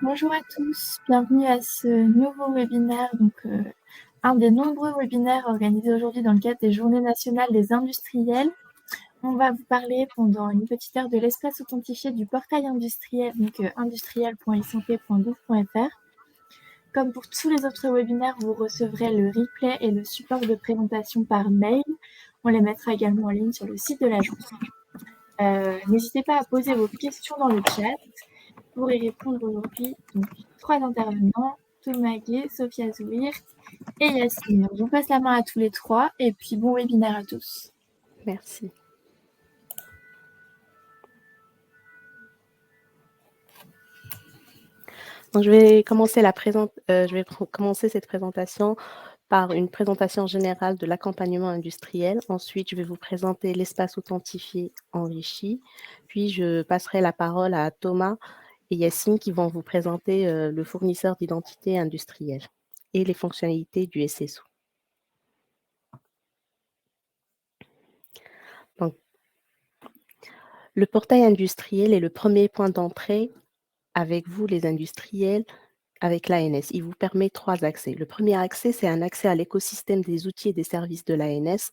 Bonjour à tous, bienvenue à ce nouveau webinaire, un des nombreux webinaires organisés aujourd'hui dans le cadre des Journées nationales des industriels. On va vous parler pendant une petite heure de l'espace authentifié du portail industriel, industriel.isanté.gouv.fr. Comme pour tous les autres webinaires, vous recevrez le replay et le support de présentation par mail. On les mettra également en ligne sur le site de l'agence. N'hésitez pas à poser vos questions dans le chat. Pour y répondre aujourd'hui, 3 intervenants, Thomas Gué, Sophia Zouirt et Yacine. Donc, on passe la main à tous les 3 et puis bon webinaire à tous. Merci. Donc, je vais commencer cette présentation par une présentation générale de l'accompagnement industriel. Ensuite, je vais vous présenter l'espace authentifié enrichi. Puis, je passerai la parole à Thomas et Yacine qui vont vous présenter le fournisseur d'identité industrielle et les fonctionnalités du SSO. Donc, le portail industriel est le premier point d'entrée avec vous, les industriels, avec l'ANS. Il vous permet 3 accès. Le premier accès, c'est un accès à l'écosystème des outils et des services de l'ANS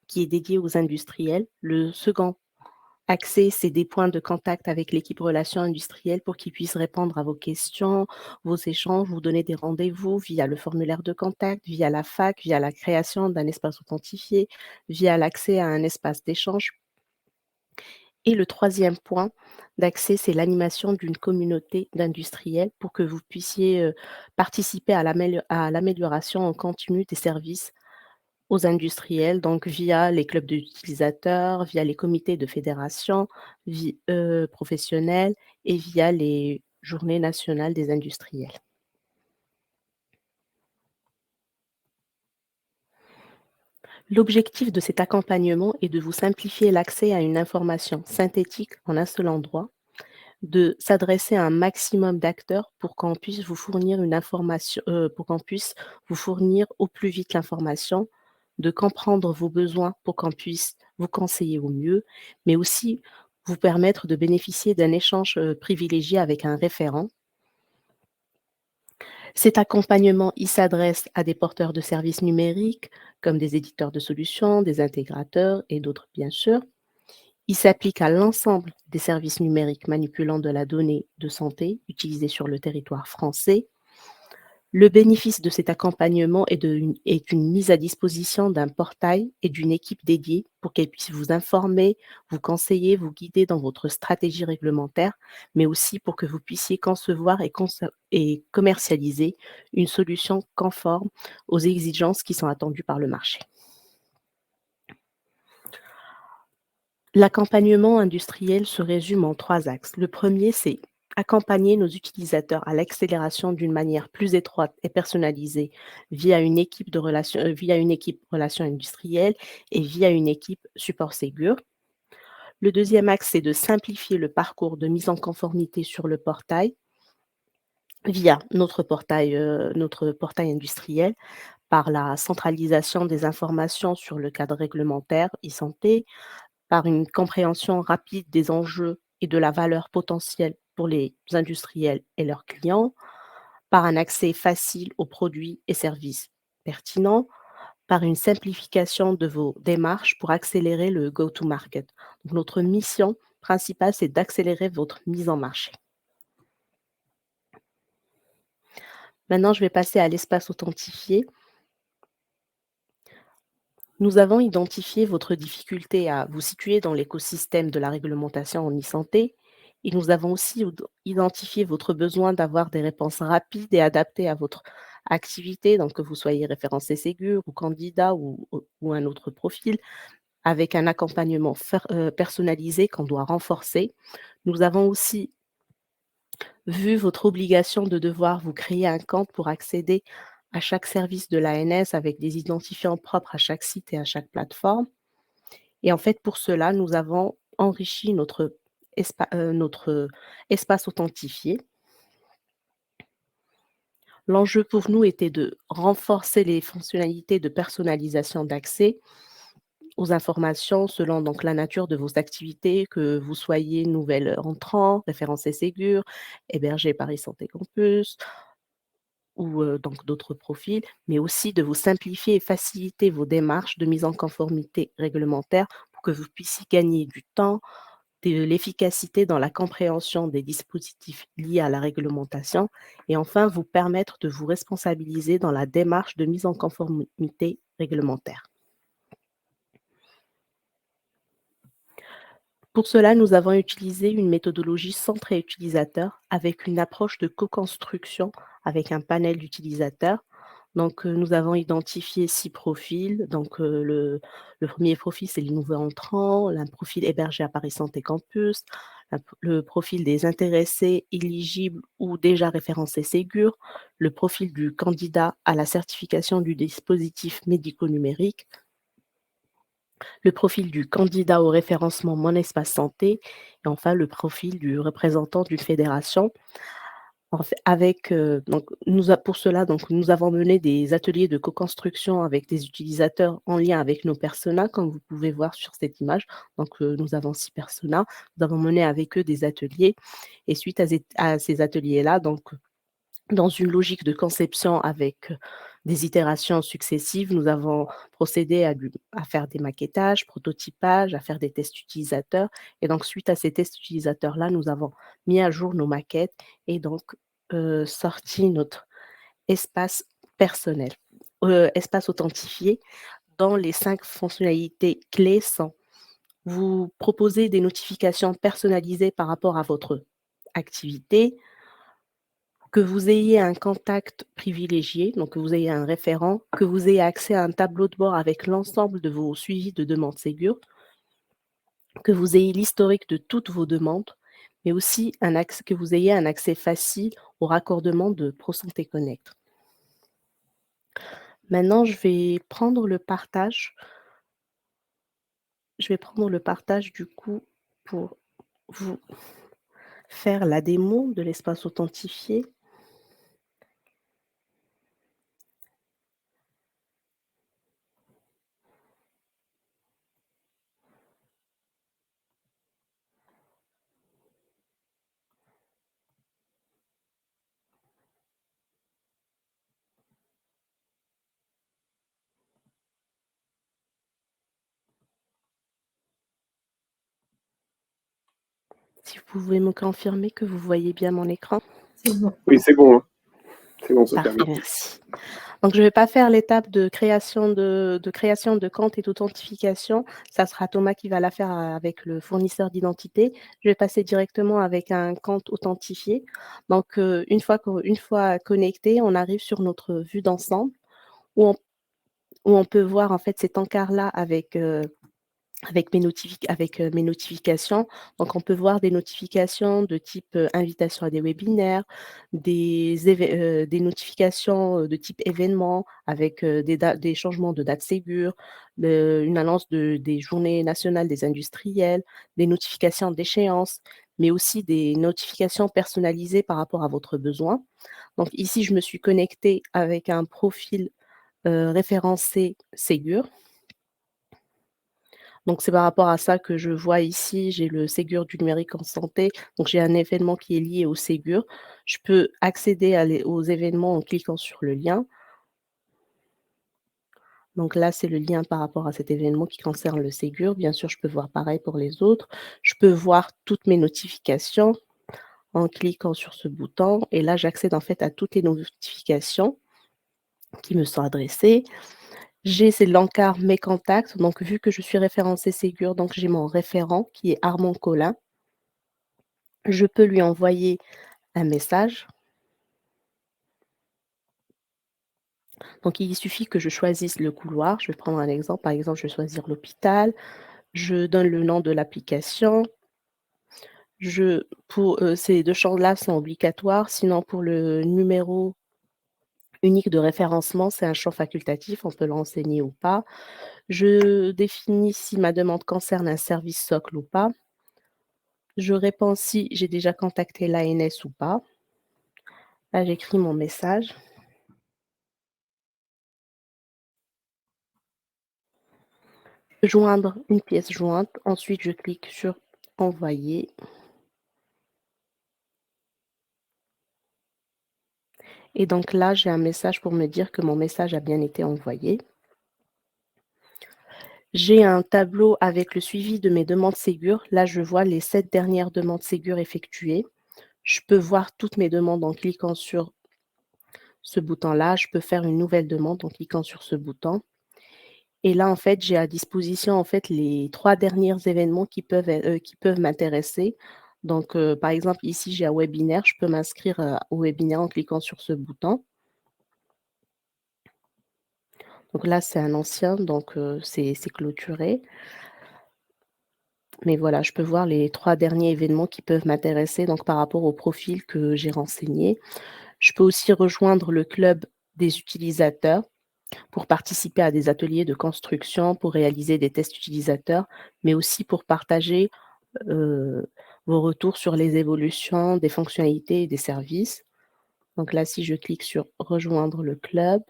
qui est dédié aux industriels. Le second accès, c'est des points de contact avec l'équipe relations industrielles pour qu'ils puissent répondre à vos questions, vos échanges, vous donner des rendez-vous via le formulaire de contact, via la FAQ, via la création d'un espace authentifié, via l'accès à un espace d'échange. Et le troisième point d'accès, c'est l'animation d'une communauté d'industriels pour que vous puissiez participer à l'amélioration en continu des services aux industriels, donc via les clubs d'utilisateurs, via les comités de fédération professionnels et via les journées nationales des industriels. L'objectif de cet accompagnement est de vous simplifier l'accès à une information synthétique en un seul endroit, de s'adresser à un maximum d'acteurs pour qu'on puisse vous fournir une information, pour qu'on puisse vous fournir au plus vite l'information, de comprendre vos besoins pour qu'on puisse vous conseiller au mieux, mais aussi vous permettre de bénéficier d'un échange privilégié avec un référent. Cet accompagnement, il s'adresse à des porteurs de services numériques, comme des éditeurs de solutions, des intégrateurs et d'autres bien sûr. Il s'applique à l'ensemble des services numériques manipulant de la donnée de santé utilisée sur le territoire français. Le bénéfice de cet accompagnement est une mise à disposition d'un portail et d'une équipe dédiée pour qu'elle puisse vous informer, vous conseiller, vous guider dans votre stratégie réglementaire, mais aussi pour que vous puissiez concevoir et commercialiser une solution conforme aux exigences qui sont attendues par le marché. L'accompagnement industriel se résume en 3 axes. Le premier, c'est accompagner nos utilisateurs à l'accélération d'une manière plus étroite et personnalisée via une équipe relations industrielles et via une équipe support Ségur. Le deuxième axe, c'est de simplifier le parcours de mise en conformité sur le portail via notre portail industriel par la centralisation des informations sur le cadre réglementaire e-santé, par une compréhension rapide des enjeux et de la valeur potentielle pour les industriels et leurs clients, par un accès facile aux produits et services pertinents, par une simplification de vos démarches pour accélérer le go-to-market. Donc, notre mission principale, c'est d'accélérer votre mise en marché. Maintenant, je vais passer à l'espace authentifié. Nous avons identifié votre difficulté à vous situer dans l'écosystème de la réglementation en e-santé et nous avons aussi identifié votre besoin d'avoir des réponses rapides et adaptées à votre activité, donc que vous soyez référencé Ségur ou candidat ou un autre profil, avec un accompagnement personnalisé qu'on doit renforcer. Nous avons aussi vu votre obligation de devoir vous créer un compte pour accéder à chaque service de l'ANS avec des identifiants propres à chaque site et à chaque plateforme. Et en fait, pour cela, nous avons enrichi notre espace authentifié. L'enjeu pour nous était de renforcer les fonctionnalités de personnalisation d'accès aux informations selon donc la nature de vos activités, que vous soyez nouvel entrant, référencé Ségur, hébergé Paris Santé Campus ou donc d'autres profils, mais aussi de vous simplifier et faciliter vos démarches de mise en conformité réglementaire pour que vous puissiez gagner du temps, de l'efficacité dans la compréhension des dispositifs liés à la réglementation et enfin vous permettre de vous responsabiliser dans la démarche de mise en conformité réglementaire. Pour cela, nous avons utilisé une méthodologie centrée utilisateur avec une approche de co-construction avec un panel d'utilisateurs. Donc, nous avons identifié 6 profils. Donc, le 1er profil, c'est les nouveaux entrants, un profil hébergé à Paris Santé Campus, le profil des intéressés éligibles ou déjà référencés Ségur, le profil du candidat à la certification du dispositif médico-numérique, le profil du candidat au référencement Mon Espace Santé et enfin le profil du représentant d'une fédération. En fait, avec, donc pour cela, donc nous avons mené des ateliers de co-construction avec des utilisateurs en lien avec nos personas, comme vous pouvez voir sur cette image. Donc, nous avons 6 personas. Nous avons mené avec eux des ateliers et suite à ces ateliers-là, donc dans une logique de conception avec des itérations successives, nous avons procédé à faire des maquettages, prototypages, à faire des tests utilisateurs et donc suite à ces tests utilisateurs-là, nous avons mis à jour nos maquettes et donc sorti notre espace personnel, espace authentifié dont les 5 fonctionnalités clés sont: vous proposer des notifications personnalisées par rapport à votre activité, que vous ayez un contact privilégié, donc que vous ayez un référent, que vous ayez accès à un tableau de bord avec l'ensemble de vos suivis de demandes Ségur, que vous ayez l'historique de toutes vos demandes, mais aussi que vous ayez un accès facile au raccordement de ProSanté Connect. Maintenant, je vais prendre le partage. Je vais prendre le partage du coup pour vous faire la démo de l'espace authentifié. Si vous pouvez me confirmer que vous voyez bien mon écran? C'est bon. Oui, c'est bon, hein. C'est bon, Sophia, Parfait, merci. merci. Donc je ne vais pas faire l'étape de création de compte et d'authentification. Ça sera Thomas qui va la faire avec le fournisseur d'identité. Je vais passer directement avec un compte authentifié. Donc une fois connecté, on arrive sur notre vue d'ensemble où on peut voir en fait cet encart-là avec mes notifications. Donc on peut voir des notifications de type, invitation à des webinaires, des notifications, de type événements avec, des changements de date Ségur, une annonce des journées nationales des industriels, des notifications d'échéances, mais aussi des notifications personnalisées par rapport à votre besoin. Donc ici, je me suis connectée avec un profil, référencé Ségur. Donc c'est par rapport à ça que je vois ici, j'ai le Ségur du numérique en santé, donc j'ai un événement qui est lié au Ségur. Je peux accéder aux événements en cliquant sur le lien. Donc là, c'est le lien par rapport à cet événement qui concerne le Ségur. Bien sûr, je peux voir pareil pour les autres. Je peux voir toutes mes notifications en cliquant sur ce bouton et là, j'accède en fait à toutes les notifications qui me sont adressées. C'est l'encart mes contacts, donc vu que je suis référencée Ségur, donc j'ai mon référent qui est Armand Collin. Je peux lui envoyer un message. Donc il suffit que je choisisse le couloir. Je vais prendre un exemple. Par exemple, je vais choisir l'hôpital. Je donne le nom de l'application. Ces 2 champs-là sont obligatoires. Sinon, pour le numéro unique de référencement, c'est un champ facultatif, on peut l'enseigner ou pas. Je définis si ma demande concerne un service socle ou pas. Je réponds si j'ai déjà contacté l'ANS ou pas. Là, j'écris mon message. joindre une pièce jointe. Ensuite, je clique sur envoyer. Et donc là, j'ai un message pour me dire que mon message a bien été envoyé. J'ai un tableau avec le suivi de mes demandes Ségur. Là, je vois les 7 dernières demandes Ségur effectuées. Je peux voir toutes mes demandes en cliquant sur ce bouton-là. Je peux faire une nouvelle demande en cliquant sur ce bouton. Et là, en fait, j'ai à disposition, en fait, les 3 derniers événements qui peuvent m'intéresser. Donc, par exemple, ici, j'ai un webinaire. Je peux m'inscrire, au webinaire en cliquant sur ce bouton. Donc là, c'est un ancien, donc c'est clôturé. Mais voilà, je peux voir les 3 derniers événements qui peuvent m'intéresser, donc par rapport au profil que j'ai renseigné. Je peux aussi rejoindre le club des utilisateurs pour participer à des ateliers de construction, pour réaliser des tests utilisateurs, mais aussi pour partager, vos retours sur les évolutions des fonctionnalités et des services. Donc là, si je clique sur «Rejoindre le club»,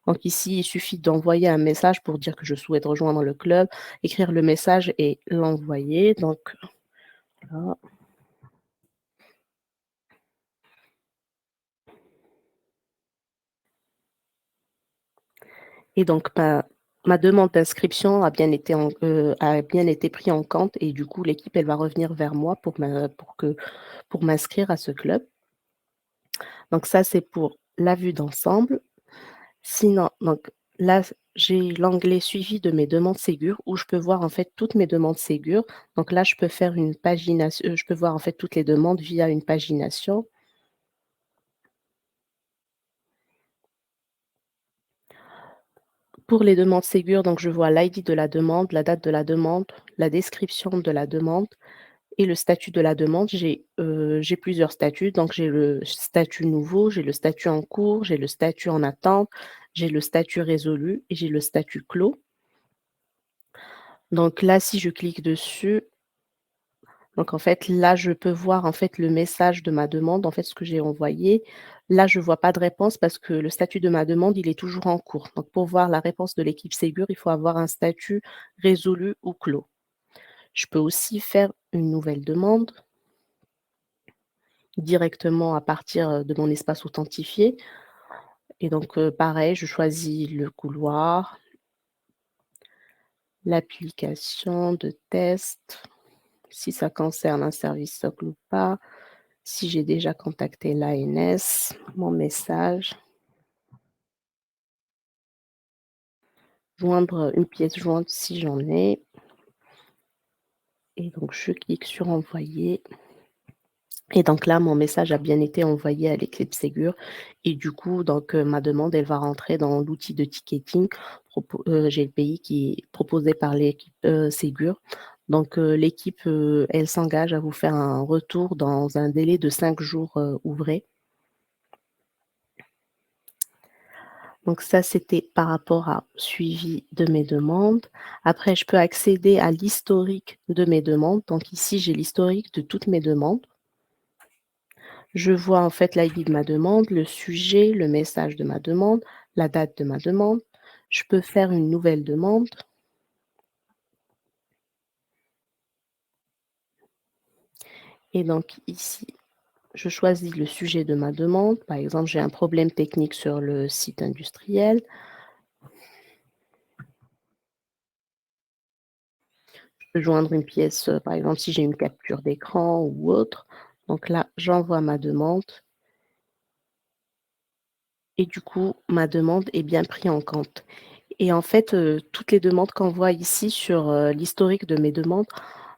donc ici, il suffit d'envoyer un message pour dire que je souhaite rejoindre le club, écrire le message et l'envoyer. Donc là. Et donc ma demande d'inscription a bien été pris en compte et du coup, l'équipe, elle va revenir vers moi pour m'inscrire à ce club. Donc ça, c'est pour la vue d'ensemble. Sinon, donc là, j'ai l'onglet suivi de mes demandes Ségur où je peux voir en fait toutes mes demandes Ségur. Donc là, je peux faire une pagination, je peux voir en fait toutes les demandes via une pagination. Pour les demandes Ségur, donc je vois l'ID de la demande, la date de la demande, la description de la demande et le statut de la demande. J'ai plusieurs statuts, donc j'ai le statut nouveau, j'ai le statut en cours, j'ai le statut en attente, j'ai le statut résolu et j'ai le statut clos. Donc là, si je clique dessus, donc en fait, là, je peux voir en fait le message de ma demande, en fait, ce que j'ai envoyé. Là, je vois pas de réponse parce que le statut de ma demande, il est toujours en cours. Donc pour voir la réponse de l'équipe Ségur, il faut avoir un statut résolu ou clos. Je peux aussi faire une nouvelle demande directement à partir, de mon espace authentifié et donc pareil, je choisis le couloir, l'application de test, si ça concerne un service socle ou pas, si j'ai déjà contacté l'ANS, mon message, joindre une pièce jointe si j'en ai et donc je clique sur envoyer. Et donc là, mon message a bien été envoyé à l'équipe Ségur et du coup, donc ma demande, elle va rentrer dans l'outil de ticketing GLPI qui est proposé par l'équipe, Ségur. Donc l'équipe, elle s'engage à vous faire un retour dans un délai de 5 jours, ouvrés. Donc ça, c'était par rapport à suivi de mes demandes. Après, je peux accéder à l'historique de mes demandes. Donc ici, j'ai l'historique de toutes mes demandes. Je vois en fait l'ID de ma demande, le sujet, le message de ma demande, la date de ma demande. Je peux faire une nouvelle demande. Et donc ici, je choisis le sujet de ma demande. Par exemple, j'ai un problème technique sur le site industriel. Je peux joindre une pièce, par exemple, si j'ai une capture d'écran ou autre. Donc là, j'envoie ma demande. Et du coup, ma demande est bien prise en compte. Et en fait, toutes les demandes qu'on voit ici sur, l'historique de mes demandes,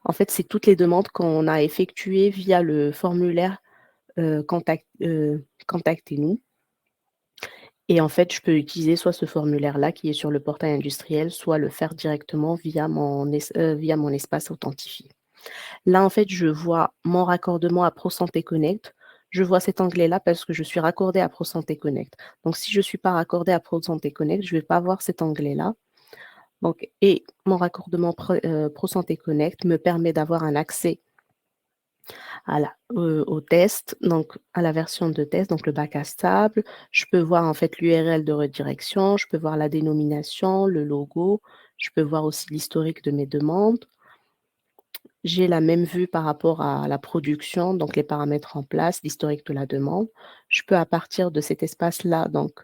en fait, c'est toutes les demandes qu'on a effectuées via le formulaire, Contactez-nous et en fait, je peux utiliser soit ce formulaire-là qui est sur le portail industriel, soit le faire directement via mon espace authentifié. Là, en fait, je vois mon raccordement à ProSanté Connect. Je vois cet onglet-là parce que je suis raccordée à ProSanté Connect. Donc si je ne suis pas raccordée à ProSanté Connect, je ne vais pas voir cet onglet-là. Donc et mon raccordement ProSanté Connect me permet d'avoir un accès au test, donc à la version de test, donc le bac à sable. Je peux voir en fait l'URL de redirection, je peux voir la dénomination, le logo, Je peux voir aussi l'historique de mes demandes. J'ai la même vue par rapport à la production, donc les paramètres en place, l'historique de la demande. Je peux à partir de cet espace-là, donc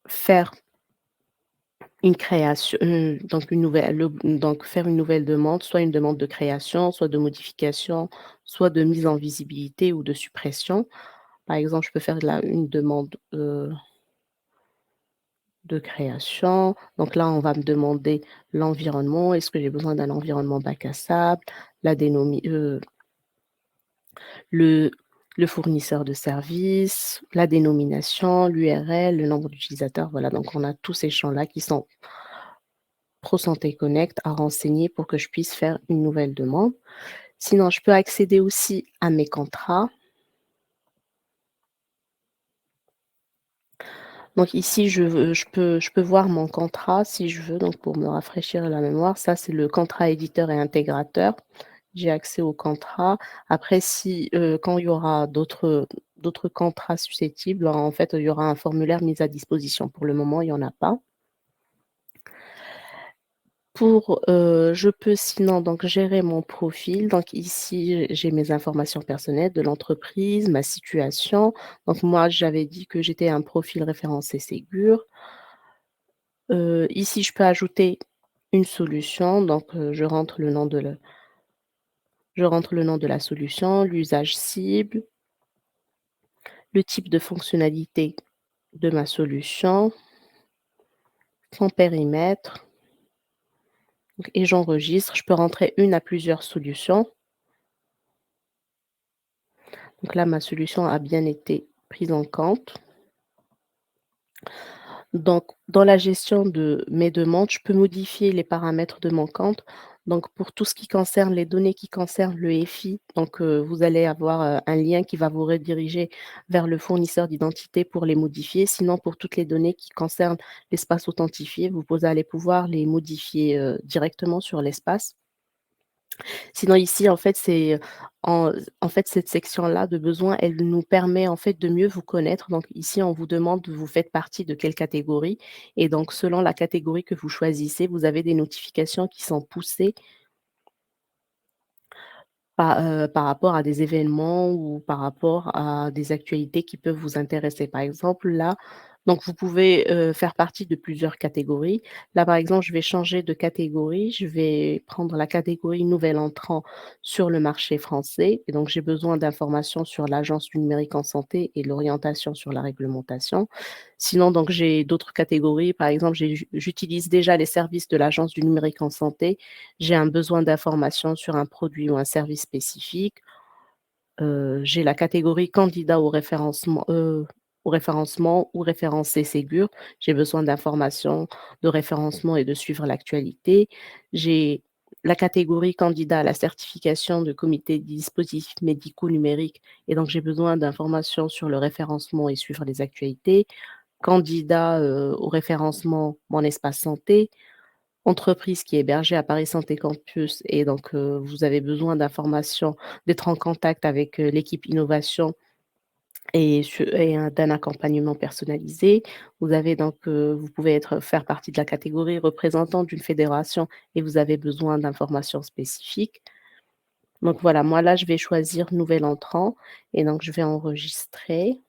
faire une création, donc faire une nouvelle demande, soit une demande de création, soit de modification, soit de mise en visibilité ou de suppression. Par exemple, je peux faire une demande de création. Donc là, on va me demander l'environnement. Est-ce que j'ai besoin d'un environnement bac à sable, le fournisseur de services, la dénomination, l'URL, le nombre d'utilisateurs. Voilà, donc on a tous ces champs-là qui sont ProSanté Connect à renseigner pour que je puisse faire une nouvelle demande. Sinon, je peux accéder aussi à mes contrats. Donc ici, je peux voir mon contrat si je veux, donc pour me rafraîchir la mémoire. Ça, c'est le contrat éditeur et intégrateur. J'ai accès au contrat. Après, quand il y aura d'autres contrats susceptibles, en fait, il y aura un formulaire mis à disposition. Pour le moment, il n'y en a pas. Je peux sinon donc gérer mon profil. Donc ici, j'ai mes informations personnelles de l'entreprise, ma situation. Donc moi, j'avais dit que j'étais un profil référencé Ségur. Ici, je peux ajouter une solution. Donc je rentre le nom de la solution, l'usage cible, le type de fonctionnalité de ma solution, son périmètre. Et j'enregistre. Je peux rentrer une à plusieurs solutions. Donc là, ma solution a bien été prise en compte. Donc, dans la gestion de mes demandes, je peux modifier les paramètres de mon compte. Donc, pour tout ce qui concerne les données qui concernent le FI, donc vous allez avoir un lien qui va vous rediriger vers le fournisseur d'identité pour les modifier. Sinon, pour toutes les données qui concernent l'espace authentifié, vous allez pouvoir les modifier directement sur l'espace. Sinon ici, en fait, cette section-là de besoins, elle nous permet en fait de mieux vous connaître. Donc ici, on vous demande vous faites partie de quelle catégorie et donc selon la catégorie que vous choisissez, vous avez des notifications qui sont poussées par rapport à des événements ou par rapport à des actualités qui peuvent vous intéresser. Par exemple, là, donc vous pouvez, faire partie de plusieurs catégories. Là, par exemple, je vais changer de catégorie. Je vais prendre la catégorie nouvel entrant sur le marché français et donc j'ai besoin d'informations sur l'Agence du numérique en santé et l'orientation sur la réglementation. Sinon, donc j'ai d'autres catégories. Par exemple, j'utilise déjà les services de l'Agence du numérique en santé. J'ai un besoin d'informations sur un produit ou un service spécifique. J'ai la catégorie candidat au référencement ou référencé Ségur. J'ai besoin d'informations de référencement et de suivre l'actualité. J'ai la catégorie candidat à la certification de comité de dispositifs médicaux numériques et donc j'ai besoin d'informations sur le référencement et suivre les actualités. Candidat, au référencement Mon Espace Santé, entreprise qui est hébergée à Paris Santé Campus et donc vous avez besoin d'informations, d'être en contact avec, l'équipe innovation et d'un accompagnement personnalisé. Vous avez donc, vous pouvez faire partie de la catégorie représentant d'une fédération et vous avez besoin d'informations spécifiques. Donc voilà, moi là, je vais choisir nouvel entrant et donc je vais enregistrer.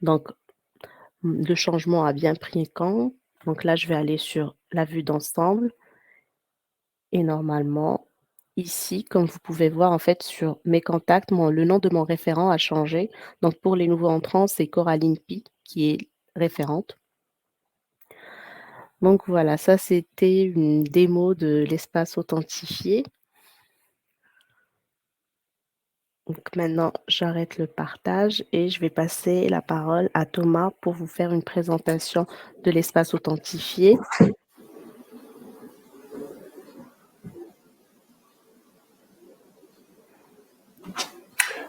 Donc le changement a bien pris quand. Donc là, je vais aller sur la vue d'ensemble et normalement, ici, comme vous pouvez voir, en fait, sur mes contacts, le nom de mon référent a changé. Donc pour les nouveaux entrants, c'est Coraline Pi qui est référente. Donc voilà, ça c'était une démo de l'espace authentifié. Donc maintenant, j'arrête le partage et je vais passer la parole à Thomas pour vous faire une présentation de l'espace authentifié.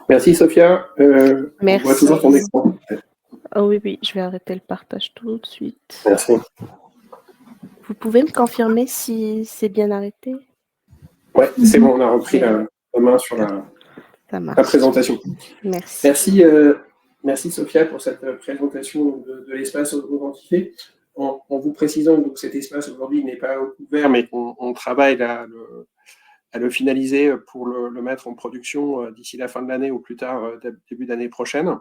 Merci Sophia. Merci. On voit toujours ton écran. Oh oui, je vais arrêter le partage tout de suite. Merci. Vous pouvez me confirmer si c'est bien arrêté? Ouais, c'est bon, on a repris la main sur la présentation. Merci. Merci Sophia pour cette présentation de l'espace authentifié. en vous précisant que cet espace aujourd'hui n'est pas ouvert, mais qu'on travaille à le finaliser pour le mettre en production d'ici la fin de l'année ou plus tard début d'année prochaine.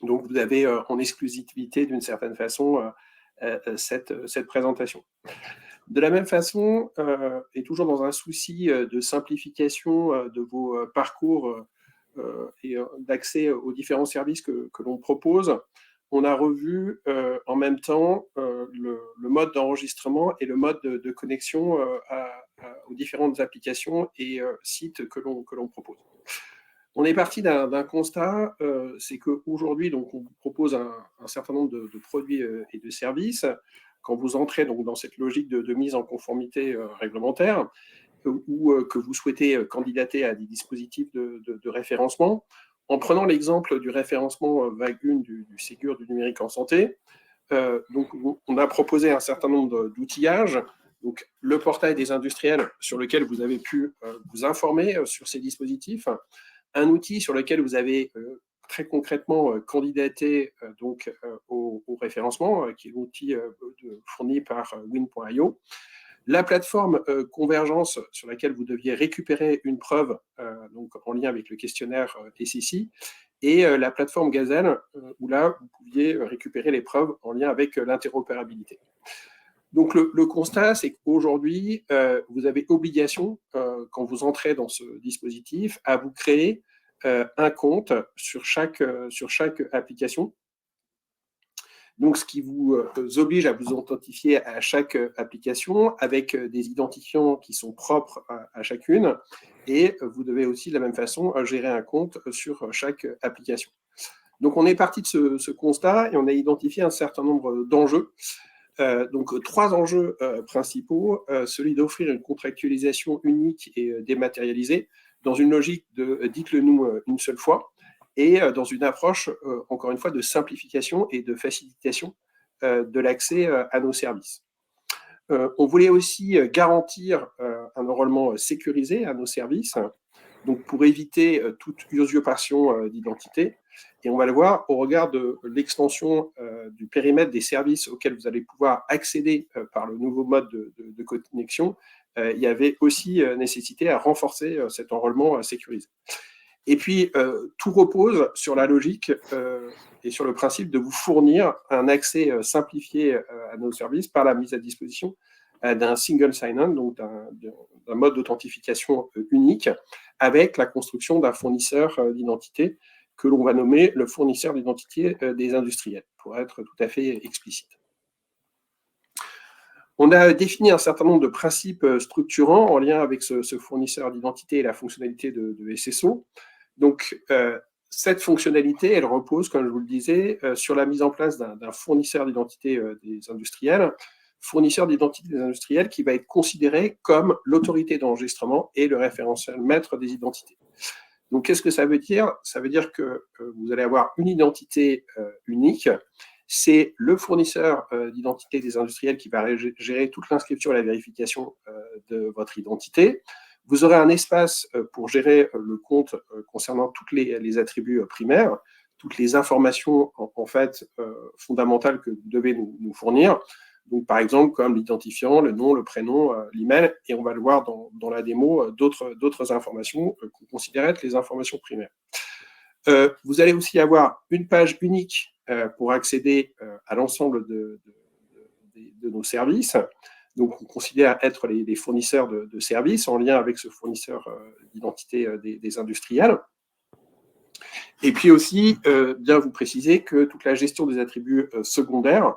Donc, vous avez en exclusivité, d'une certaine façon, cette présentation. De la même façon, et toujours dans un souci de simplification de vos parcours et d'accès aux différents services que l'on propose, on a revu en même temps le mode d'enregistrement et le mode de connexion aux différentes applications et sites que l'on propose. On est parti d'un constat, c'est qu'aujourd'hui, on vous propose un certain nombre de produits et de services. Quand vous entrez donc dans cette logique de mise en conformité réglementaire, ou que vous souhaitez candidater à des dispositifs de référencement, en prenant l'exemple du référencement vague 1 du Ségur du numérique en santé, donc on a proposé un certain nombre d'outillages, donc le portail des industriels sur lequel vous avez pu vous informer sur ces dispositifs, un outil sur lequel vous avez très concrètement candidaté au référencement, qui est l'outil fourni par win.io, la plateforme Convergence sur laquelle vous deviez récupérer une preuve donc en lien avec le questionnaire SSI, et la plateforme Gazelle où là vous pouviez récupérer les preuves en lien avec l'interopérabilité. Donc le constat, c'est qu'aujourd'hui, vous avez obligation, quand vous entrez dans ce dispositif, à vous créer un compte sur chaque application. Donc, ce qui vous oblige à vous authentifier à chaque application avec des identifiants qui sont propres à chacune. Et vous devez aussi, de la même façon, gérer un compte sur chaque application. Donc, on est parti de ce constat et on a identifié un certain nombre d'enjeux. Donc, 3 enjeux principaux. Celui d'offrir une contractualisation unique et dématérialisée dans une logique de « dites-le-nous une seule fois » et dans une approche, encore une fois, de simplification et de facilitation de l'accès à nos services. On voulait aussi garantir un enrôlement sécurisé à nos services, donc pour éviter toute usurpation d'identité. Et on va le voir au regard de l'extension du périmètre des services auxquels vous allez pouvoir accéder par le nouveau mode de connexion. Il y avait aussi nécessité à renforcer cet enrôlement sécurisé. Et puis, tout repose sur la logique et sur le principe de vous fournir un accès simplifié à nos services par la mise à disposition d'un single sign-on, donc d'un mode d'authentification unique, avec la construction d'un fournisseur d'identité que l'on va nommer le fournisseur d'identité des industriels, pour être tout à fait explicite. On a défini un certain nombre de principes structurants en lien avec ce fournisseur d'identité et la fonctionnalité de SSO. Donc, cette fonctionnalité, elle repose, comme je vous le disais, sur la mise en place d'un fournisseur d'identité des industriels, qui va être considéré comme l'autorité d'enregistrement et le référentiel maître des identités. Donc, qu'est-ce que ça veut dire? Ça veut dire que vous allez avoir une identité unique. C'est le fournisseur d'identité des industriels qui va gérer toute l'inscription et la vérification de votre identité. Vous aurez un espace pour gérer le compte concernant tous les attributs primaires, toutes les informations en fait fondamentales que vous devez nous fournir. Donc, par exemple, comme l'identifiant, le nom, le prénom, l'email, et on va le voir dans la démo, d'autres informations qu'on considère être les informations primaires. Vous allez aussi avoir une page unique pour accéder à l'ensemble de nos services. Donc, on considère être les fournisseurs de services en lien avec ce fournisseur d'identité des industriels. Et puis aussi, bien vous préciser que toute la gestion des attributs secondaires,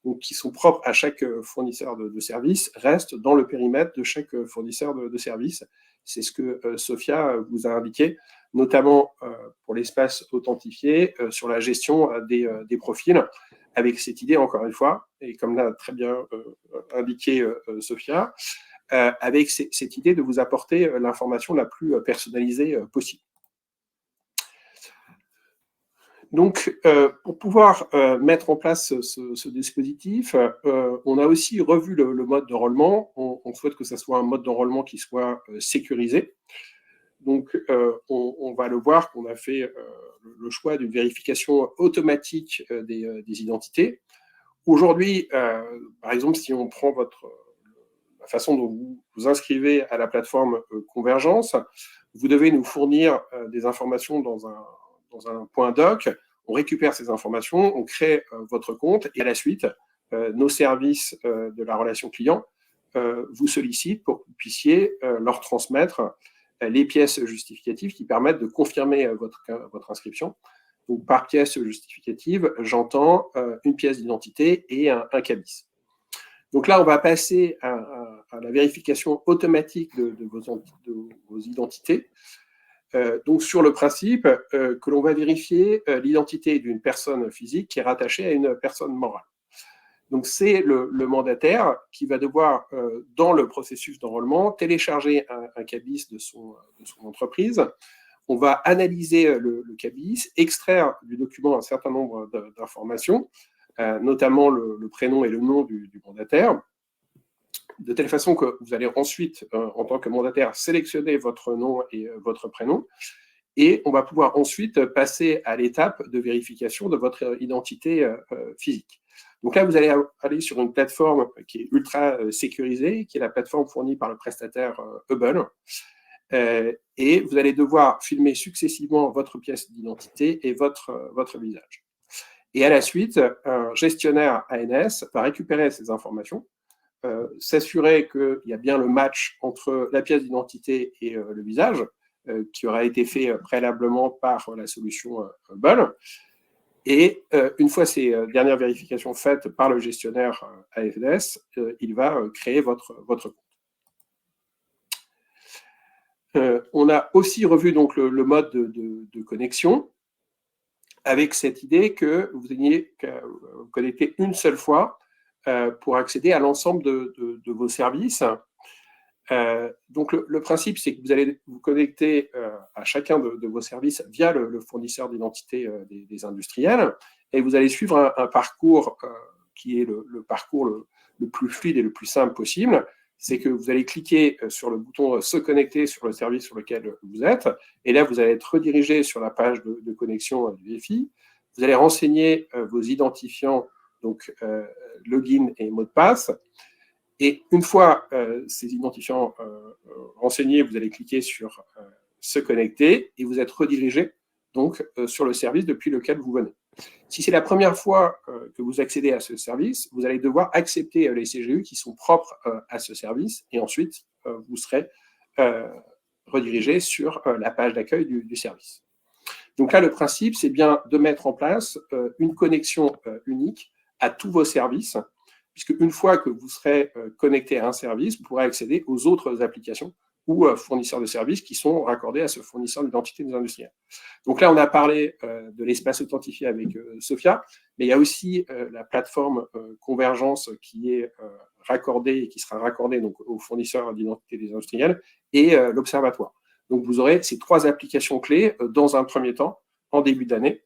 donc qui sont propres à chaque fournisseur de services, reste dans le périmètre de chaque fournisseur de services. C'est ce que Sophia vous a indiqué, notamment pour l'espace authentifié, sur la gestion des profils, avec cette idée, encore une fois, et comme l'a très bien indiqué Sophia, avec cette idée de vous apporter l'information la plus personnalisée possible. Donc, pour pouvoir mettre en place ce dispositif, on a aussi revu le mode d'enrôlement. On souhaite que ce soit un mode d'enrôlement qui soit sécurisé. Donc, on va le voir qu'on a fait le choix d'une vérification automatique des identités, Aujourd'hui, par exemple, si on prend la façon dont vous vous inscrivez à la plateforme Convergence, vous devez nous fournir des informations dans un point doc. On récupère ces informations, on crée votre compte et à la suite, nos services de la relation client vous sollicitent pour que vous puissiez leur transmettre les pièces justificatives qui permettent de confirmer votre inscription. Donc, par pièce justificative, j'entends une pièce d'identité et un cabis. Donc là, on va passer à la vérification automatique de vos identités. Donc, sur le principe que l'on va vérifier l'identité d'une personne physique qui est rattachée à une personne morale. Donc, c'est le mandataire qui va devoir, dans le processus d'enrôlement, télécharger un cabis de son entreprise. On va analyser le cabis, extraire du document un certain nombre d'informations, notamment le prénom et le nom du mandataire, de telle façon que vous allez ensuite, en tant que mandataire, sélectionner votre nom et votre prénom, et on va pouvoir ensuite passer à l'étape de vérification de votre identité physique. Donc là, vous allez aller sur une plateforme qui est ultra sécurisée, qui est la plateforme fournie par le prestataire Hubble, et vous allez devoir filmer successivement votre pièce d'identité et votre visage. Et à la suite, un gestionnaire ANS va récupérer ces informations, s'assurer qu'il y a bien le match entre la pièce d'identité et le visage, qui aura été fait préalablement par la solution Hubble. Et une fois ces dernières vérifications faites par le gestionnaire AFS, il va créer votre compte. On a aussi revu donc le mode de connexion, avec cette idée que vous ayez vous connecter une seule fois pour accéder à l'ensemble de vos services. Donc le principe, c'est que vous allez vous connecter à chacun de vos services via le fournisseur d'identité des industriels, et vous allez suivre un parcours qui est le parcours le plus fluide et le plus simple possible. C'est que vous allez cliquer sur le bouton « Se connecter » sur le service sur lequel vous êtes, et là, vous allez être redirigé sur la page de connexion du Wi-Fi. Vous allez renseigner vos identifiants, donc login et mot de passe. Et une fois ces identifiants renseignés, vous allez cliquer sur « Se connecter » et vous êtes redirigé donc, sur le service depuis lequel vous venez. Si c'est la première fois que vous accédez à ce service, vous allez devoir accepter les CGU qui sont propres à ce service, et ensuite, vous serez redirigé sur la page d'accueil du service. Donc là, le principe, c'est bien de mettre en place une connexion unique à tous vos services, puisque une fois que vous serez connecté à un service, vous pourrez accéder aux autres applications ou fournisseurs de services qui sont raccordés à ce fournisseur d'identité des industriels. Donc là, on a parlé de l'espace authentifié avec Sophia, mais il y a aussi la plateforme Convergence qui est raccordée et qui sera raccordée donc, aux fournisseurs d'identité des industriels et l'Observatoire. Donc vous aurez ces trois applications clés dans un premier temps, en début d'année,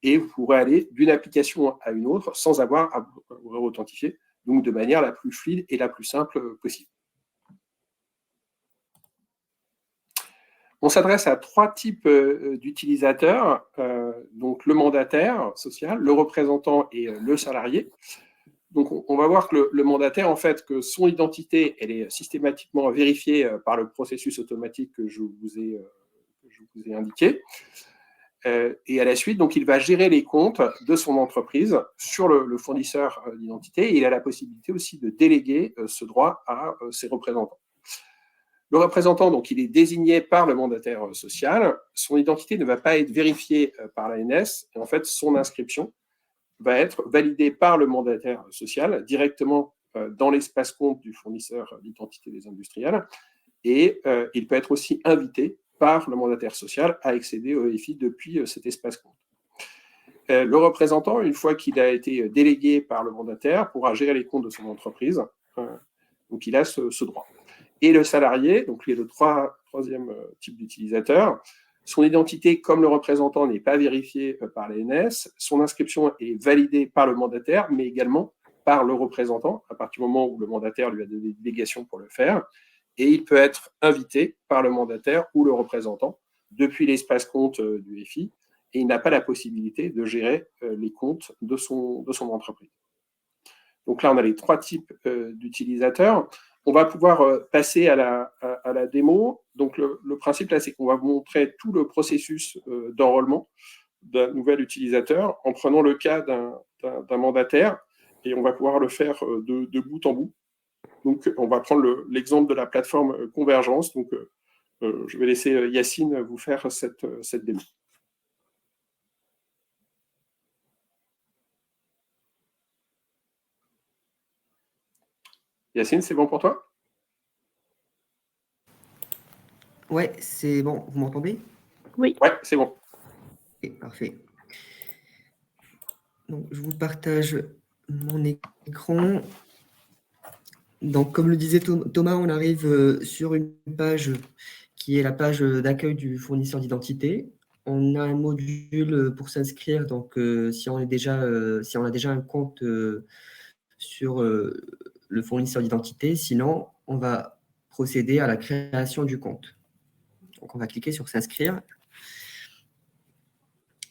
et vous pourrez aller d'une application à une autre sans avoir à vous authentifier, donc de manière la plus fluide et la plus simple possible. On s'adresse à trois types d'utilisateurs, donc le mandataire social, le représentant et le salarié. Donc on va voir que le mandataire, en fait, que son identité, elle est systématiquement vérifiée par le processus automatique que je vous ai indiqué. Et à la suite, donc, il va gérer les comptes de son entreprise sur le fournisseur d'identité, et il a la possibilité aussi de déléguer ce droit à ses représentants. Le représentant, donc, il est désigné par le mandataire social. Son identité ne va pas être vérifiée par l'ANS. Et en fait, son inscription va être validée par le mandataire social directement dans l'espace compte du fournisseur d'identité des industriels. Et il peut être aussi invité par le mandataire social à accéder au EFI depuis cet espace compte. Le représentant, une fois qu'il a été délégué par le mandataire, pourra gérer les comptes de son entreprise. Donc, il a ce droit. Et le salarié, donc lui est le troisième type d'utilisateur, son identité, comme le représentant, n'est pas vérifiée par l'ANS, son inscription est validée par le mandataire, mais également par le représentant, à partir du moment où le mandataire lui a donné des délégations pour le faire, et il peut être invité par le mandataire ou le représentant depuis l'espace compte du FI, et il n'a pas la possibilité de gérer les comptes de son entreprise. Donc là, on a les 3 types d'utilisateurs. On va pouvoir passer à la démo. Donc le principe là, c'est qu'on va vous montrer tout le processus d'enrôlement d'un nouvel utilisateur en prenant le cas d'un mandataire, et on va pouvoir le faire de bout en bout. Donc on va prendre l'exemple de la plateforme Convergence. Donc je vais laisser Yacine vous faire cette démo. Yacine, c'est bon pour toi? Ouais, c'est bon. Vous m'entendez? Oui. Ouais, c'est bon. Ok, parfait. Donc, je vous partage mon écran. Donc, comme le disait Thomas, on arrive sur une page qui est la page d'accueil du fournisseur d'identité. On a un module pour s'inscrire. Donc, si on a déjà un compte sur le fournisseur d'identité, sinon, on va procéder à la création du compte. Donc, on va cliquer sur s'inscrire.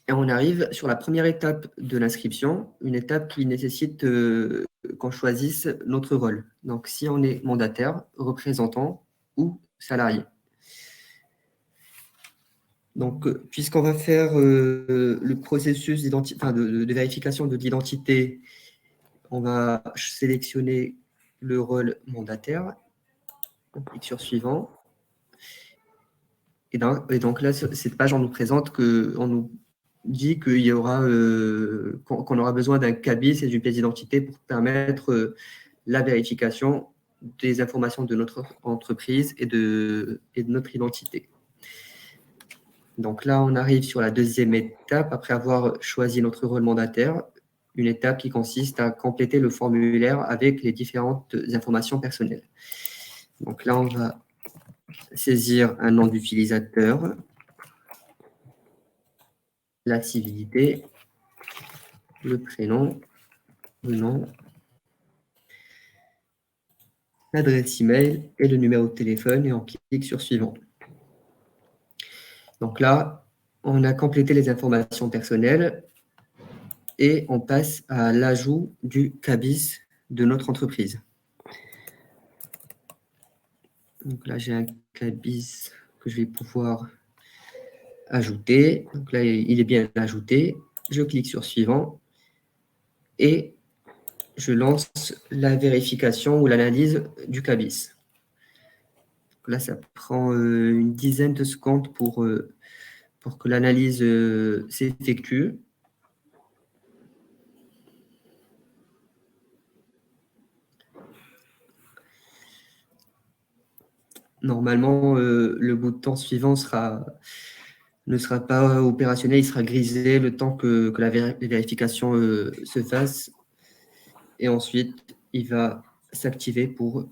Et on arrive sur la première étape de l'inscription, une étape qui nécessite qu'on choisisse notre rôle. Donc, si on est mandataire, représentant ou salarié. Donc, puisqu'on va faire le processus de vérification de l'identité, on va sélectionner le rôle mandataire. On clique sur suivant. Et donc là, cette page, on nous présente on nous dit qu'il y aura, qu'on aura besoin d'un cabis et d'une pièce d'identité pour permettre la vérification des informations de notre entreprise et de notre identité. Donc là, on arrive sur la deuxième étape, après avoir choisi notre rôle mandataire, une étape qui consiste à compléter le formulaire avec les différentes informations personnelles. Donc là, on va saisir un nom d'utilisateur, la civilité, le prénom, le nom, l'adresse email et le numéro de téléphone, et on clique sur suivant. Donc là, on a complété les informations personnelles et on passe à l'ajout du cabis de notre entreprise. Donc là, j'ai un cabis que je vais pouvoir ajouter. Donc là, il est bien ajouté. Je clique sur suivant et je lance la vérification ou l'analyse du cabis. Là, ça prend une dizaine de secondes pour que l'analyse s'effectue. Normalement, le bout de temps suivant ne sera pas opérationnel, il sera grisé le temps que la vérification se fasse. Et ensuite, il va s'activer pour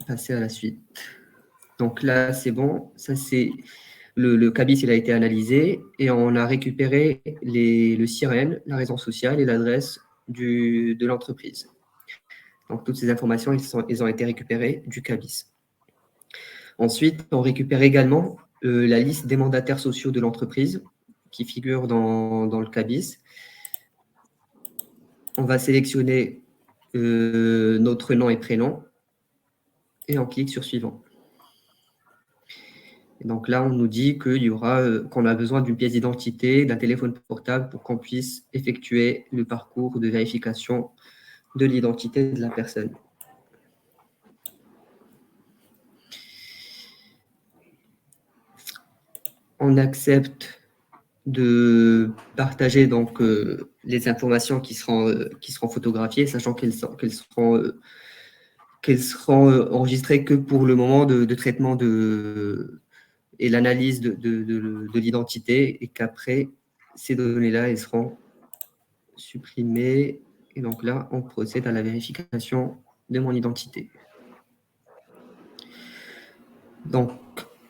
passer à la suite. Donc là, c'est bon. Ça, c'est le cabis, il a été analysé et on a récupéré le SIREN, la raison sociale et l'adresse de l'entreprise. Donc, toutes ces informations, elles ont été récupérées du cabis. Ensuite, on récupère également la liste des mandataires sociaux de l'entreprise qui figure dans le cabis. On va sélectionner notre nom et prénom et on clique sur suivant. Et donc là, on nous dit qu'on a besoin d'une pièce d'identité, d'un téléphone portable pour qu'on puisse effectuer le parcours de vérification de l'identité de la personne. On accepte de partager donc les informations qui seront photographiées, sachant qu'elles seront enregistrées que pour le moment de traitement et l'analyse de l'identité, et qu'après, ces données-là, elles seront supprimées. Et donc là, on procède à la vérification de mon identité. Donc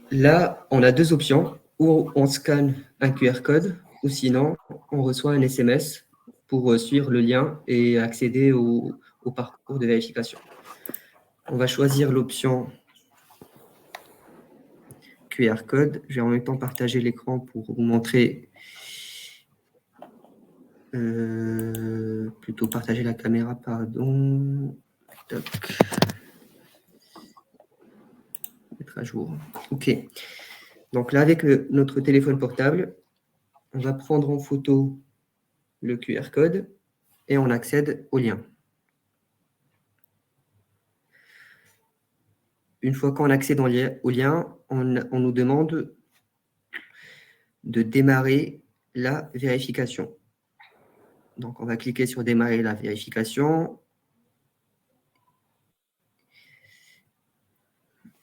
là, on a deux options. Ou on scanne un QR code, ou sinon, on reçoit un SMS pour suivre le lien et accéder au parcours de vérification. On va choisir l'option QR code. Je vais en même temps partager l'écran pour vous montrer Plutôt partager la caméra, pardon. Toc. Mettre à jour. OK. Donc là, avec notre téléphone portable, on va prendre en photo le QR code et on accède au lien. Une fois qu'on accède au lien, on nous demande de démarrer la vérification. Donc, on va cliquer sur « Démarrer la vérification »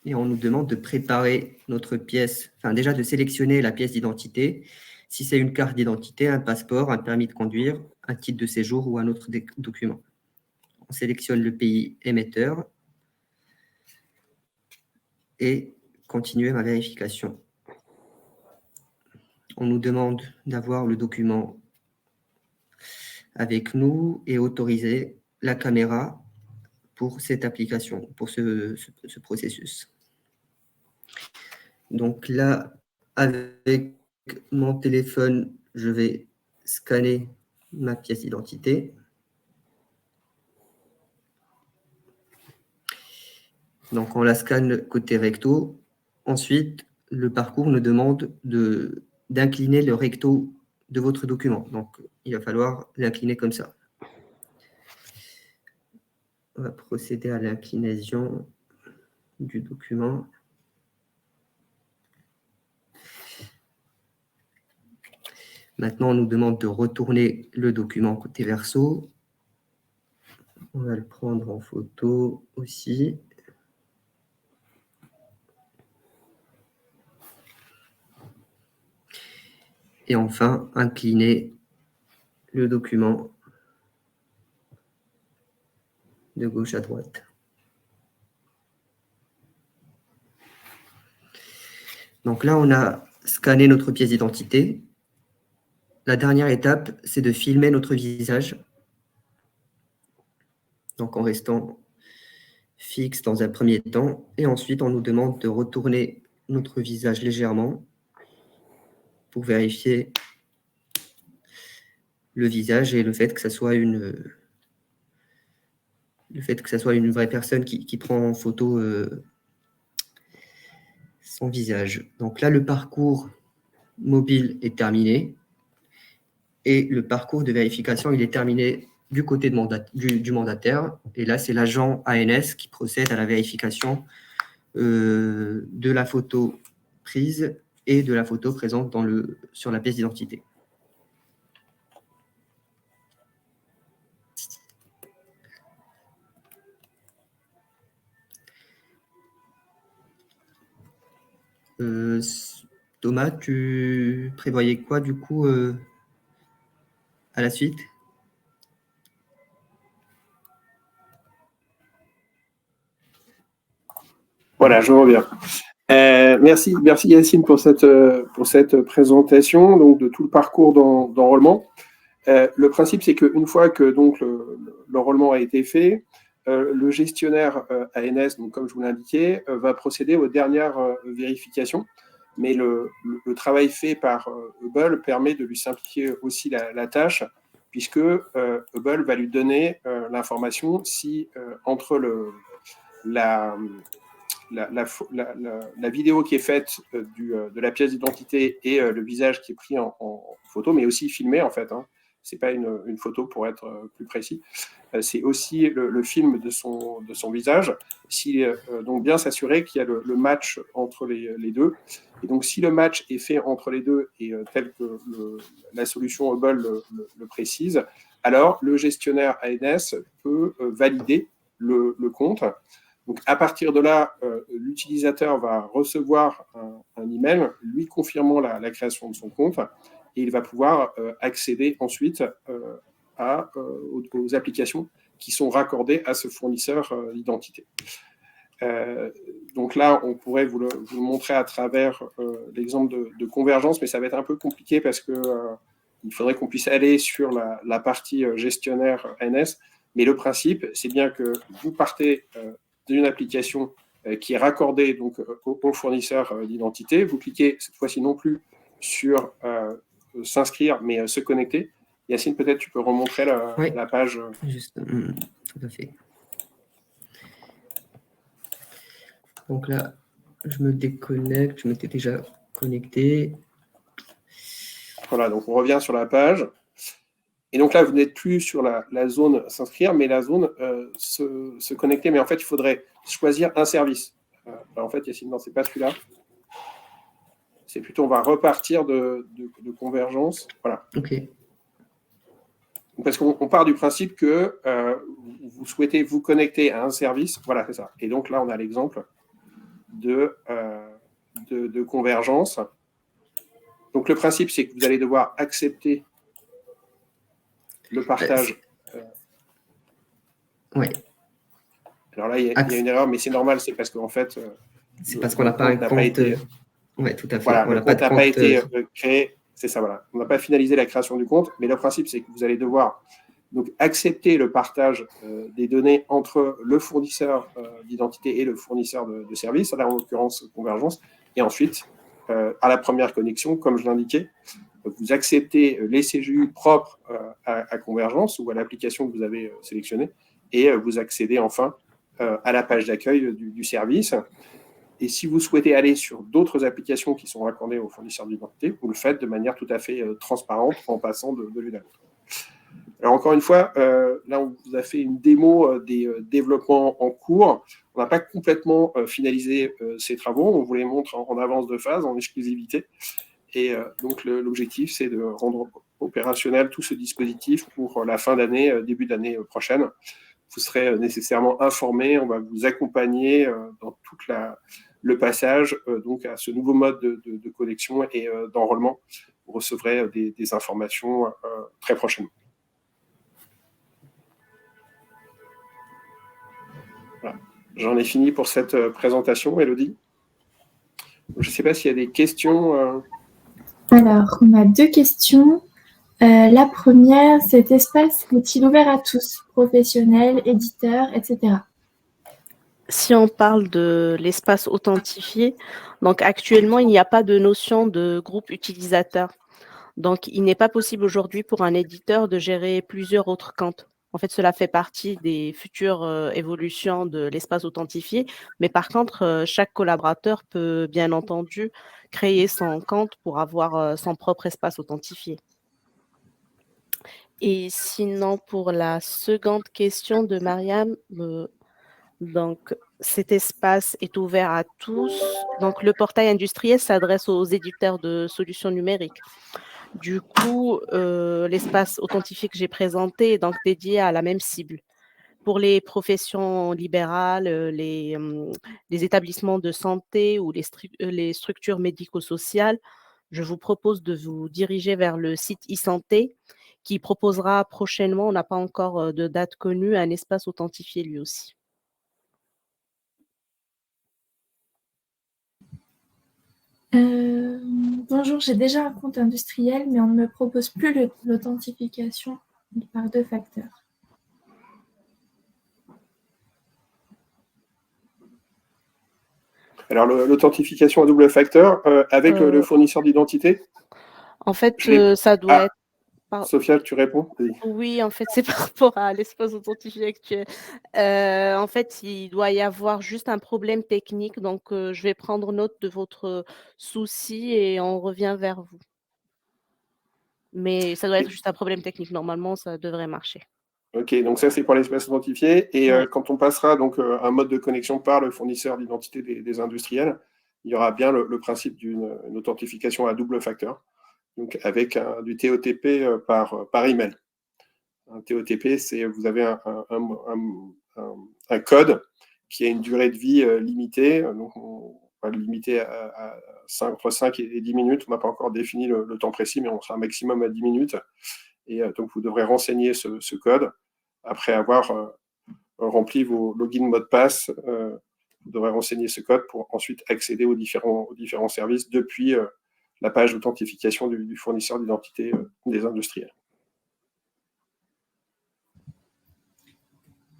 et on nous demande de préparer notre pièce, enfin déjà de sélectionner la pièce d'identité. Si c'est une carte d'identité, un passeport, un permis de conduire, un titre de séjour ou un autre document. On sélectionne le pays émetteur et continuer ma vérification. On nous demande d'avoir le document avec nous et autoriser la caméra pour cette application, pour ce processus. Donc là, avec mon téléphone, je vais scanner ma pièce d'identité. Donc on la scanne côté recto. Ensuite, le parcours nous demande d'incliner le recto de votre document. Donc il va falloir l'incliner comme ça. On va procéder à l'inclinaison du document. Maintenant, on nous demande de retourner le document côté verso. On va le prendre en photo aussi. Et enfin, incliner le document de gauche à droite. Donc là, on a scanné notre pièce d'identité. La dernière étape, c'est de filmer notre visage. Donc en restant fixe dans un premier temps. Et ensuite, on nous demande de retourner notre visage légèrement pour vérifier le visage et le fait que ça soit une vraie personne qui prend en photo son visage. Donc là, le parcours mobile est terminé et le parcours de vérification, il est terminé du côté du mandataire. Et là, c'est l'agent ANS qui procède à la vérification de la photo prise et de la photo présente sur la pièce d'identité. Thomas, tu prévoyais quoi du coup à la suite? Voilà, je reviens. Merci Yacine pour cette présentation donc, de tout le parcours d'enrôlement. Le principe, c'est qu'une fois que donc, l'enrôlement a été fait, le gestionnaire ANS, donc, comme je vous l'indiquais, va procéder aux dernières vérifications. Mais le travail fait par Hubble permet de lui simplifier aussi la tâche, puisque Hubble va lui donner l'information si entre la vidéo qui est faite de la pièce d'identité et le visage qui est pris en photo, mais aussi filmé en fait. Hein. Ce n'est pas une photo pour être plus précis. C'est aussi le film de son visage. Donc bien s'assurer qu'il y a le match entre les deux. Et donc si le match est fait entre les deux et tel que la solution Hubble le précise, alors le gestionnaire ANS peut valider le compte. Donc, à partir de là, l'utilisateur va recevoir un email lui confirmant la création de son compte et il va pouvoir accéder ensuite aux applications qui sont raccordées à ce fournisseur d'identité. Donc là, on pourrait vous le montrer à travers l'exemple de convergence, mais ça va être un peu compliqué parce qu'il faudrait qu'on puisse aller sur la partie gestionnaire ANS. Mais le principe, c'est bien que vous partez d'une application qui est raccordée donc, au fournisseur d'identité. Vous cliquez cette fois-ci non plus sur s'inscrire, mais se connecter. Yacine, peut-être tu peux remontrer Oui. la page. Juste, tout à fait. Donc là, je me déconnecte, je m'étais déjà connecté. Voilà, donc on revient sur la page. Et donc là, vous n'êtes plus sur la zone s'inscrire, mais la zone se connecter. Mais en fait, il faudrait choisir un service. Alors en fait, Yacine, non, c'est pas celui-là. C'est plutôt, on va repartir de convergence. Voilà. OK. Parce qu'on part du principe que vous souhaitez vous connecter à un service. Voilà, c'est ça. Et donc là, on a l'exemple de convergence. Donc le principe, c'est que vous allez devoir accepter le partage. Oui. Alors là, il y a une erreur, mais c'est normal, c'est parce qu'en fait, c'est parce qu'on n'a pas un compte. Oui, tout à fait. Voilà, on le compte n'a pas été créé. C'est ça, voilà. On n'a pas finalisé la création du compte, mais le principe, c'est que vous allez devoir donc accepter le partage des données entre le fournisseur d'identité et le fournisseur de services, là en l'occurrence Convergence, et ensuite, à la première connexion, comme je l'indiquais, vous acceptez les CGU propres à Convergence ou à l'application que vous avez sélectionnée, et vous accédez enfin à la page d'accueil du service. Et si vous souhaitez aller sur d'autres applications qui sont raccordées au fournisseur d'identité, vous le faites de manière tout à fait transparente en passant de l'une à l'autre. Alors encore une fois, là on vous a fait une démo des développements en cours. On n'a pas complètement finalisé ces travaux, on vous les montre en avance de phase, en exclusivité. Et donc l'objectif, c'est de rendre opérationnel tout ce dispositif pour la fin d'année, début d'année prochaine. Vous serez nécessairement informé, on va vous accompagner dans tout le passage donc à ce nouveau mode de connexion et d'enrôlement. Vous recevrez des informations très prochainement. Voilà. J'en ai fini pour cette présentation, Élodie. Je ne sais pas s'il y a des questions. Alors, on a 2 questions. La première, cet espace est-il ouvert à tous, professionnels, éditeurs, etc. Si on parle de l'espace authentifié, donc actuellement, il n'y a pas de notion de groupe utilisateur. Donc, il n'est pas possible aujourd'hui pour un éditeur de gérer plusieurs autres comptes. En fait, cela fait partie des futures évolutions de l'espace authentifié. Mais par contre, chaque collaborateur peut bien entendu créer son compte pour avoir son propre espace authentifié. Et sinon, pour la seconde question de Mariam, donc cet espace est ouvert à tous. Donc, le portail industriel s'adresse aux éditeurs de solutions numériques. Du coup, l'espace authentifié que j'ai présenté est donc dédié à la même cible. Pour les professions libérales, les établissements de santé ou les structures médico-sociales, je vous propose de vous diriger vers le site e-santé qui proposera prochainement, on n'a pas encore de date connue, un espace authentifié lui aussi. Bonjour, j'ai déjà un compte industriel, mais on ne me propose plus l'authentification par 2 facteurs. Alors, l'authentification à double facteur avec le fournisseur d'identité. En fait, ça doit être... Sophia, tu réponds? Oui, en fait, c'est par rapport à l'espace authentifié actuel. En fait, il doit y avoir juste un problème technique. Donc, je vais prendre note de votre souci et on revient vers vous. Mais ça doit être juste un problème technique. Normalement, ça devrait marcher. Ok, donc ça, c'est pour l'espace authentifié. Et quand on passera donc un mode de connexion par le fournisseur d'identité des industriels, il y aura bien le principe d'une authentification à double facteur, donc avec du TOTP par email. Un TOTP, c'est vous avez un code qui a une durée de vie limitée, donc on va le limiter entre 5 et 10 minutes. On n'a pas encore défini le temps précis, mais on sera un maximum à 10 minutes. Et donc, vous devrez renseigner ce code. Après avoir rempli vos logins mot de passe, vous devrez renseigner ce code pour ensuite accéder aux différents services depuis la page d'authentification du fournisseur d'identité des industriels.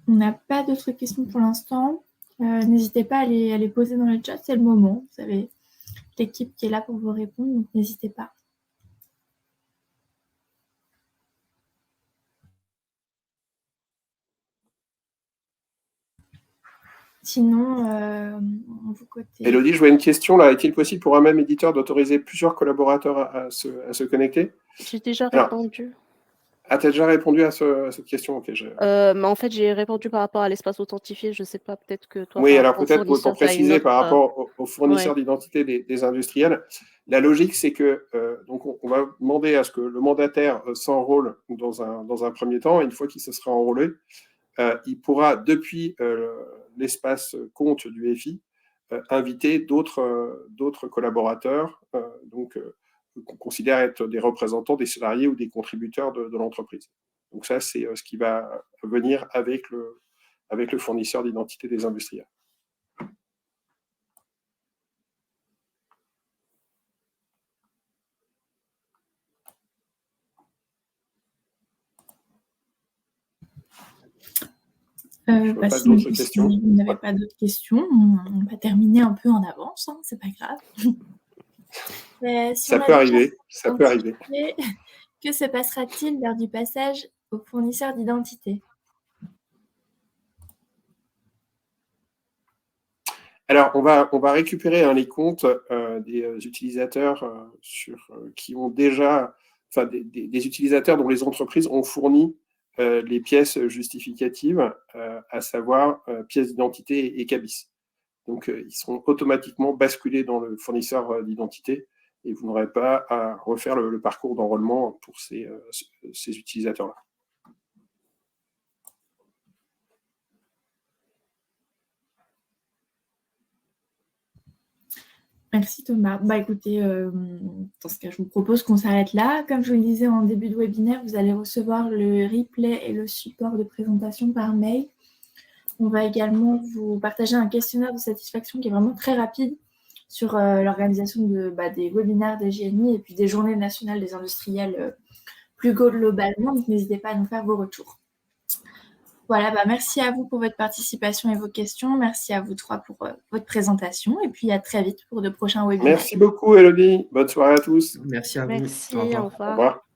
On n'a pas d'autres questions pour l'instant. N'hésitez pas à les poser dans le chat, c'est le moment. Vous avez l'équipe qui est là pour vous répondre, donc n'hésitez pas. Sinon, vous côté... Élodie, je vois une question là. Est-il possible pour un même éditeur d'autoriser plusieurs collaborateurs à se connecter? J'ai déjà Alors, répondu. Ah, tu as déjà répondu à cette question? Ok. Mais en fait, j'ai répondu par rapport à l'espace authentifié. Je ne sais pas, peut-être que toi, Oui, par alors rapport au peut-être pour fournisseur, tu as une préciser autre... par rapport aux fournisseurs Ouais. d'identité des industriels, la logique, c'est que donc on va demander à ce que le mandataire s'enrôle dans un premier temps. Et une fois qu'il se sera enrôlé, il pourra, depuis l'espace compte du FI, inviter d'autres collaborateurs qu'on considère être des représentants des salariés ou des contributeurs de l'entreprise. Donc ça, c'est ce qui va venir avec le fournisseur d'identité des industriels. Si vous n'avez pas d'autres questions, on va terminer un peu en avance, hein, c'est pas grave. Ça peut arriver, ça peut arriver. Que se passera-t-il lors du passage au fournisseur d'identité? Alors, on va récupérer les comptes des utilisateurs qui ont déjà, enfin des utilisateurs dont les entreprises ont fourni les pièces justificatives, à savoir pièces d'identité et CABIS. Donc, ils seront automatiquement basculés dans le fournisseur d'identité et vous n'aurez pas à refaire le parcours d'enrôlement pour ces utilisateurs-là. Merci Thomas. Écoutez, dans ce cas, je vous propose qu'on s'arrête là. Comme je vous le disais en début de webinaire, vous allez recevoir le replay et le support de présentation par mail. On va également vous partager un questionnaire de satisfaction qui est vraiment très rapide sur l'organisation des webinaires des GNI et puis des journées nationales des industriels plus globalement. Donc, n'hésitez pas à nous faire vos retours. Voilà, merci à vous pour votre participation et vos questions. Merci à vous trois pour votre présentation. Et puis, à très vite pour de prochains webinaires. Merci beaucoup, Élodie. Bonne soirée à tous. Merci à vous. Merci, au revoir. Au revoir.